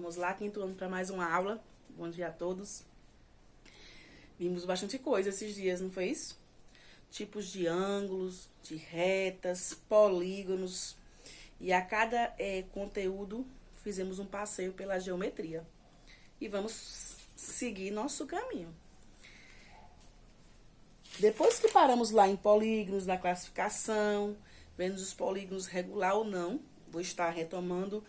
Vamos lá, quinto ano, para mais uma aula. Bom dia a todos. Vimos bastante coisa esses dias, não foi isso? Tipos de ângulos, de retas, polígonos. E a cada conteúdo, fizemos um passeio pela geometria. E vamos seguir nosso caminho. Depois que paramos lá em polígonos, na classificação, vendo os polígonos regular ou não, vou estar retomando,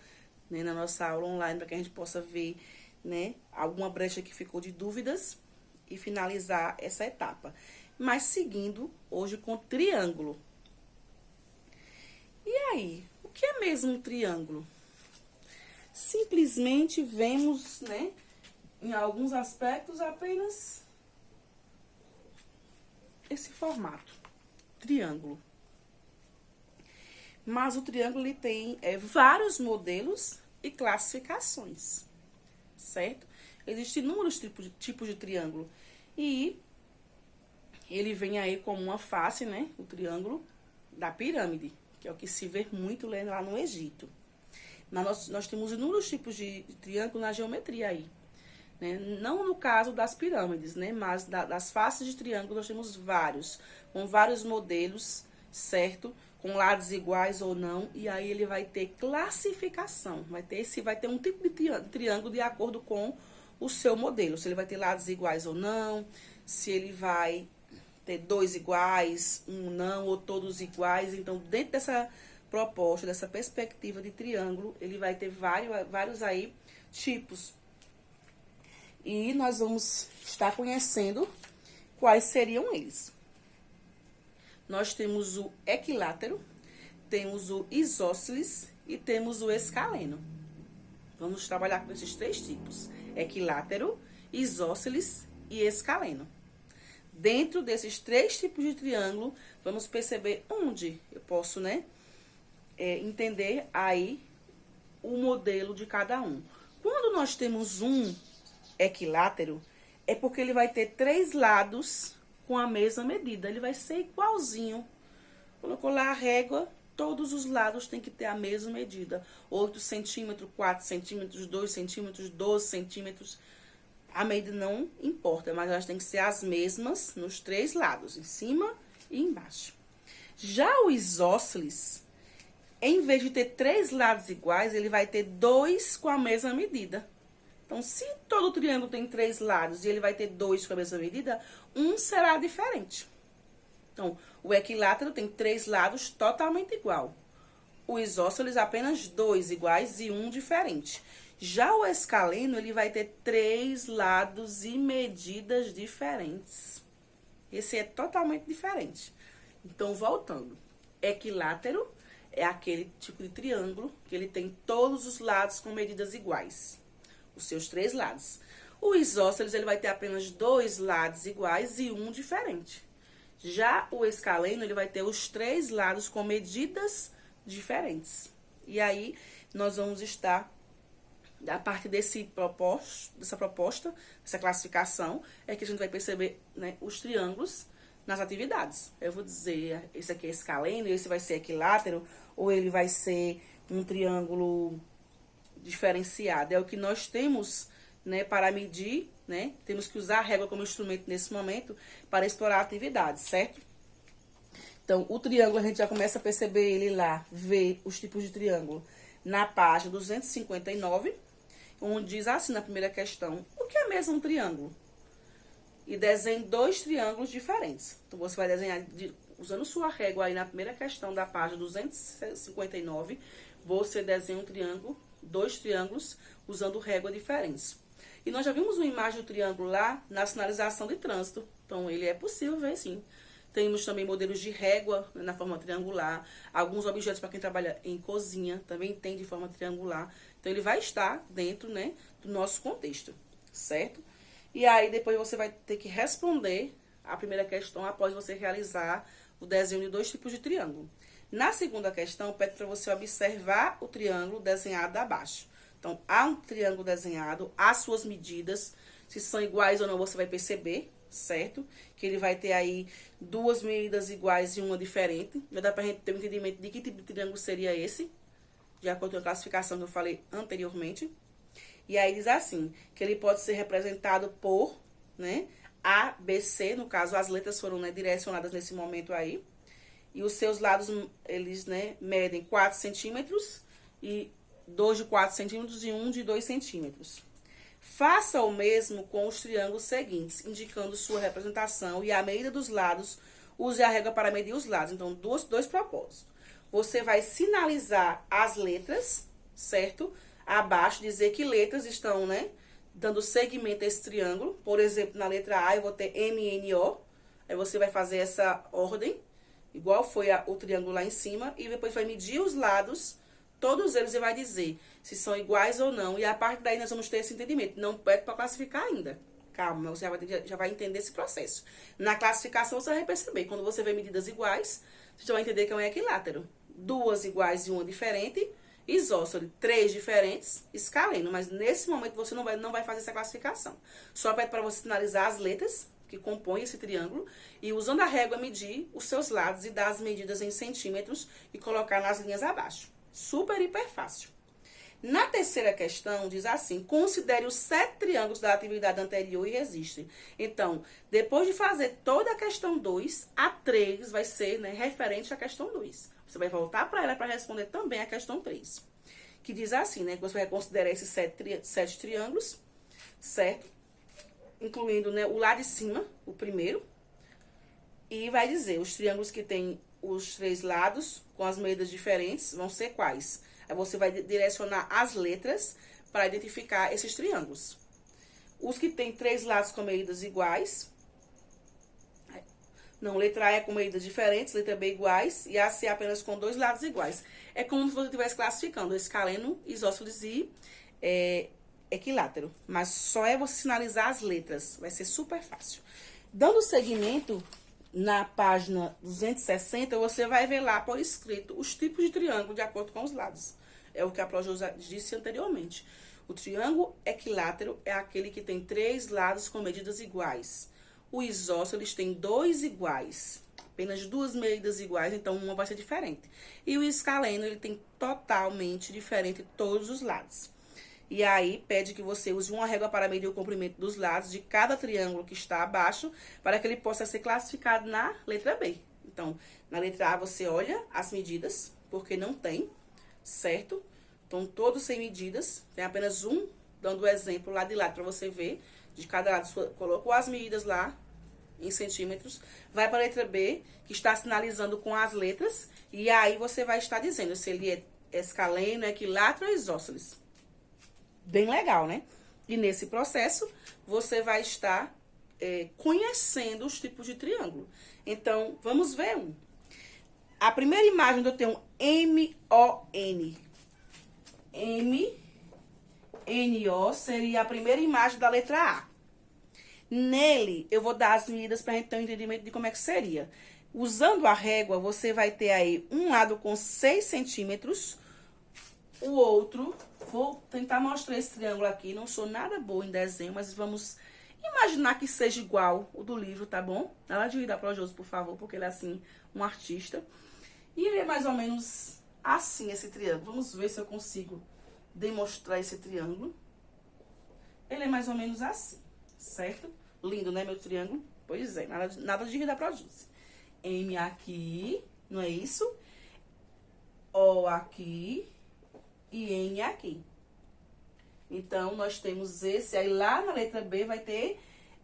né, na nossa aula online para que a gente possa ver, né, alguma brecha que ficou de dúvidas e finalizar essa etapa. Mas seguindo hoje com triângulo. E aí, o que é mesmo um triângulo? Simplesmente vemos, né, em alguns aspectos apenas esse formato, triângulo. Mas o triângulo ele tem vários modelos e classificações, certo? Existem inúmeros tipos de triângulo. E ele vem aí como uma face, né? O triângulo da pirâmide, que é o que se vê muito lá no Egito. Mas nós temos inúmeros tipos de triângulo na geometria aí. Né? Não no caso das pirâmides, né? Mas das faces de triângulo nós temos vários, com vários modelos, certo? Com lados iguais ou não, e aí ele vai ter classificação, vai ter um tipo de triângulo de acordo com o seu modelo, se ele vai ter lados iguais ou não, se ele vai ter dois iguais, um não, ou todos iguais. Então, dentro dessa proposta, dessa perspectiva de triângulo, ele vai ter vários aí tipos. E nós vamos estar conhecendo quais seriam eles. Nós temos o equilátero, temos o isósceles e temos o escaleno. Vamos trabalhar com esses três tipos: equilátero, isósceles e escaleno. Dentro desses três tipos de triângulo, vamos perceber onde eu posso, né, entender aí o modelo de cada um. Quando nós temos um equilátero, é porque ele vai ter três lados com a mesma medida, ele vai ser igualzinho. Colocou lá a régua, todos os lados tem que ter a mesma medida. 8 centímetros, 4 centímetros, 2 centímetros, 12 centímetros. A medida não importa, mas elas têm que ser as mesmas nos três lados, em cima e embaixo. Já o isósceles, em vez de ter três lados iguais, ele vai ter dois com a mesma medida. Então, se todo triângulo tem três lados e ele vai ter dois com a mesma medida, um será diferente. Então, o equilátero tem três lados totalmente igual. O isósceles apenas dois iguais e um diferente. Já o escaleno, ele vai ter três lados e medidas diferentes. Esse é totalmente diferente. Então, voltando. Equilátero é aquele tipo de triângulo que ele tem todos os lados com medidas iguais. Os seus três lados. O isósceles, ele vai ter apenas dois lados iguais e um diferente. Já o escaleno, ele vai ter os três lados com medidas diferentes. E aí, nós vamos estar, a partir dessa proposta, dessa classificação, é que a gente vai perceber, né, os triângulos nas atividades. Eu vou dizer, esse aqui é escaleno, esse vai ser equilátero, ou ele vai ser um triângulo diferenciado. É o que nós temos, né, para medir, né? Temos que usar a régua como instrumento nesse momento para explorar a atividade, certo? Então, o triângulo a gente já começa a perceber ele lá, ver os tipos de triângulo na página 259, onde diz assim na primeira questão: o que é mesmo um triângulo? E desenhe dois triângulos diferentes. Então, você vai desenhar usando sua régua aí na primeira questão da página 259, você desenha um triângulo, dois triângulos, usando régua diferentes. E nós já vimos uma imagem do triângulo lá na sinalização de trânsito. Então, ele é possível ver, sim. Temos também modelos de régua, né, na forma triangular. Alguns objetos para quem trabalha em cozinha também tem de forma triangular. Então, ele vai estar dentro, né, do nosso contexto, certo? E aí, depois você vai ter que responder a primeira questão após você realizar o desenho de dois tipos de triângulo. Na segunda questão, pede para você observar o triângulo desenhado abaixo. Então, há um triângulo desenhado, as suas medidas, se são iguais ou não, você vai perceber, certo? Que ele vai ter aí duas medidas iguais e uma diferente. Já dá pra gente ter um entendimento de que tipo de triângulo seria esse, de acordo com a classificação que eu falei anteriormente. E aí diz assim, que ele pode ser representado por, né, A, B, C, no caso as letras foram, né, direcionadas nesse momento aí. E os seus lados, eles, né, medem 4 centímetros, e 2 de 4 centímetros e 1 de 2 centímetros. Faça o mesmo com os triângulos seguintes, indicando sua representação e a medida dos lados, use a régua para medir os lados. Então, dois propósitos. Você vai sinalizar as letras, certo? Abaixo, dizer que letras estão, né, dando segmento a esse triângulo. Por exemplo, na letra A eu vou ter MNO. Aí você vai fazer essa ordem, igual foi o triângulo lá em cima, e depois vai medir os lados, todos eles, e vai dizer se são iguais ou não. E a partir daí nós vamos ter esse entendimento. Não pede para classificar ainda. Calma, você já vai entender esse processo. Na classificação você vai perceber. Quando você vê medidas iguais, você já vai entender que é um equilátero. 2 iguais e uma diferente, isósceles. 3 diferentes, escaleno. Mas nesse momento você não vai fazer essa classificação. Só pede para você sinalizar as letras que compõem esse triângulo e, usando a régua, medir os seus lados e dar as medidas em centímetros e colocar nas linhas abaixo. Super, hiper fácil. Na terceira questão, diz assim, considere os 7 triângulos da atividade anterior e registre. Então, depois de fazer toda a questão 2, a 3 vai ser, né, referente à questão 2. Você vai voltar para ela para responder também a questão 3. Que diz assim, né, que você vai considerar esses 7 triângulos, certo? Incluindo, né, o lado de cima, o primeiro. E vai dizer, os triângulos que têm os 3 lados, com as medidas diferentes, vão ser quais? Aí você vai direcionar as letras para identificar esses triângulos. Os que têm 3 lados com medidas iguais. Não, letra A é com medidas diferentes, letra B iguais, e a C apenas com 2 lados iguais. É como se você estivesse classificando escaleno, isósceles e equilátero. Mas só é você sinalizar as letras. Vai ser super fácil. Dando seguimento, na página 260, você vai ver lá por escrito os tipos de triângulo de acordo com os lados. É o que a Projosa disse anteriormente. O triângulo equilátero é aquele que tem 3 lados com medidas iguais. O isósceles tem 2 iguais, apenas 2 medidas iguais, então uma vai ser diferente. E o escaleno, ele tem totalmente diferente todos os lados. E aí, pede que você use uma régua para medir o comprimento dos lados de cada triângulo que está abaixo, para que ele possa ser classificado na letra B. Então, na letra A, você olha as medidas, porque não tem, certo? Então, todos sem medidas, tem apenas um, dando o exemplo lá de lado, para você ver. De cada lado, colocou as medidas lá, em centímetros. Vai para a letra B, que está sinalizando com as letras, e aí você vai estar dizendo se ele é escaleno, equilátero ou isósceles. Bem legal, né? E nesse processo, você vai estar conhecendo os tipos de triângulo. Então, vamos ver um. A primeira imagem eu tenho M-O-N. M-N-O seria a primeira imagem da letra A. Nele, eu vou dar as medidas para a gente ter um entendimento de como é que seria. Usando a régua, você vai ter aí um lado com 6 centímetros, o outro... Vou tentar mostrar esse triângulo aqui. Não sou nada boa em desenho, mas vamos imaginar que seja igual o do livro, tá bom? Ela de da Projoso, por favor, porque ele é, assim, um artista. E ele é mais ou menos assim, esse triângulo. Vamos ver se eu consigo demonstrar esse triângulo. Ele é mais ou menos assim, certo? Lindo, né, meu triângulo? Pois é, nada de da Projoso. M aqui, não é isso? O aqui. E N aqui. Então, nós temos esse, aí lá na letra B vai ter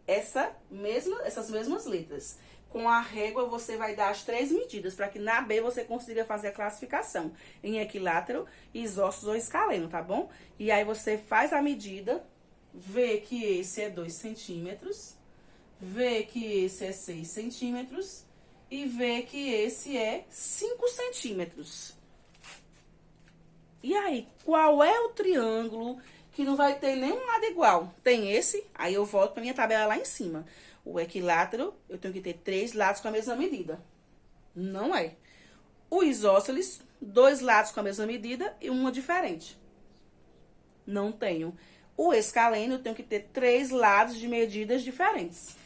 essas mesmas letras. Com a régua, você vai dar as 3 medidas, para que na B você consiga fazer a classificação em equilátero, isósceles ou escaleno, tá bom? E aí, você faz a medida, vê que esse é 2 centímetros, vê que esse é 6 centímetros e vê que esse é 5 centímetros. E aí, qual é o triângulo que não vai ter nenhum lado igual? Tem esse, aí eu volto para minha tabela lá em cima. O equilátero, eu tenho que ter 3 lados com a mesma medida. Não é. O isósceles, 2 lados com a mesma medida e uma diferente. Não tenho. O escaleno, eu tenho que ter 3 lados de medidas diferentes.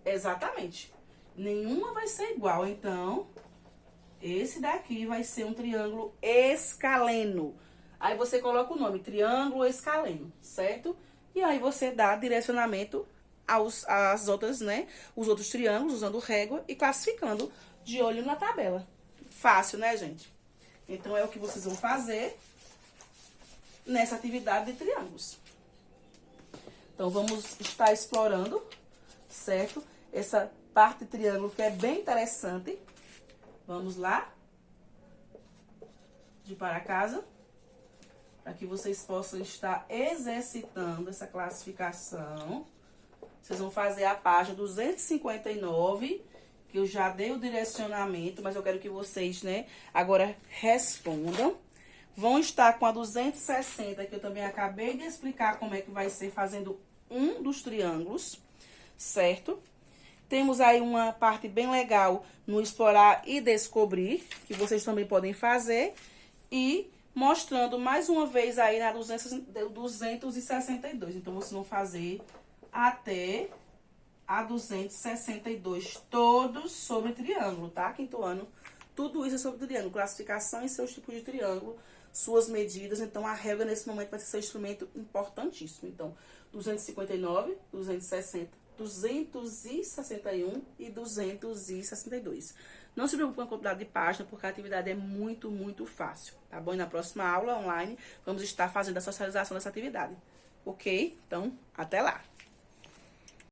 Exatamente. Nenhuma vai ser igual, então... Esse daqui vai ser um triângulo escaleno. Aí você coloca o nome, triângulo escaleno, certo? E aí você dá direcionamento às outras, né? Os outros triângulos, usando régua e classificando de olho na tabela. Fácil, né, gente? Então, é o que vocês vão fazer nessa atividade de triângulos. Então, vamos estar explorando, certo? Essa parte de triângulo que é bem interessante. Vamos lá? De para casa. Para que vocês possam estar exercitando essa classificação. Vocês vão fazer a página 259, que eu já dei o direcionamento, mas eu quero que vocês, né, agora respondam. Vão estar com a 260, que eu também acabei de explicar como é que vai ser fazendo um dos triângulos, certo? Temos aí uma parte bem legal no explorar e descobrir, que vocês também podem fazer. E mostrando mais uma vez aí na 262. Então, vocês vão fazer até a 262, todos sobre triângulo, tá? Quinto ano, tudo isso é sobre triângulo, classificação e seus tipos de triângulo, suas medidas. Então, a régua nesse momento vai ser seu instrumento importantíssimo. Então, 259, 260, 261 e 262. Não se preocupe com a quantidade de página, porque a atividade é muito, muito fácil, tá bom? E na próxima aula online, vamos estar fazendo a socialização dessa atividade, ok? Então, até lá!